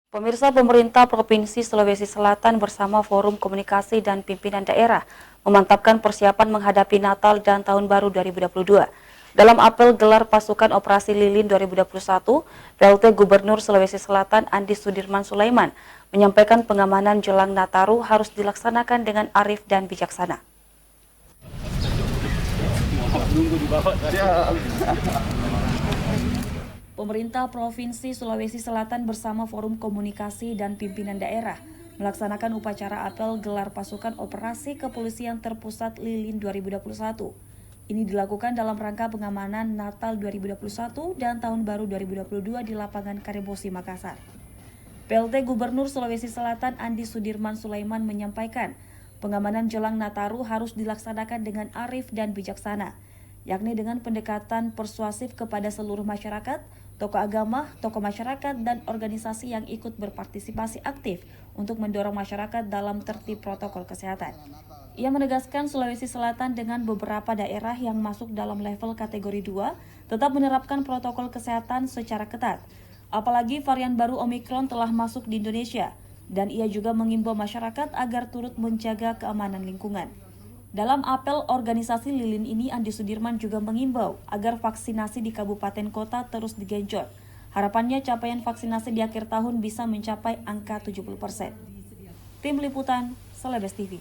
Pemirsa, pemerintah Provinsi Sulawesi Selatan bersama Forum Komunikasi dan Pimpinan Daerah memantapkan persiapan menghadapi Natal dan Tahun Baru 2022. Dalam apel gelar pasukan operasi Lilin 2021, PLT Gubernur Sulawesi Selatan Andi Sudirman Sulaiman menyampaikan pengamanan jelang Nataru harus dilaksanakan dengan arif dan bijaksana. Pemerintah Provinsi Sulawesi Selatan bersama Forum Komunikasi dan Pimpinan Daerah melaksanakan upacara apel gelar pasukan operasi kepolisian terpusat Lilin 2021. Ini dilakukan dalam rangka pengamanan Natal 2021 dan Tahun Baru 2022 di lapangan Karebosi, Makassar. PLT Gubernur Sulawesi Selatan Andi Sudirman Sulaiman menyampaikan, pengamanan jelang Nataru harus dilaksanakan dengan arif dan bijaksana, yakni dengan pendekatan persuasif kepada seluruh masyarakat, tokoh agama, tokoh masyarakat, dan organisasi yang ikut berpartisipasi aktif untuk mendorong masyarakat dalam tertib protokol kesehatan. Ia menegaskan Sulawesi Selatan dengan beberapa daerah yang masuk dalam level kategori 2 tetap menerapkan protokol kesehatan secara ketat. Apalagi varian baru Omikron telah masuk di Indonesia, dan ia juga mengimbau masyarakat agar turut menjaga keamanan lingkungan. Dalam apel organisasi Lilin ini, Andi Sudirman juga mengimbau agar vaksinasi di kabupaten kota terus digenjot. Harapannya capaian vaksinasi di akhir tahun bisa mencapai angka 70%. Tim Liputan, Celebes TV.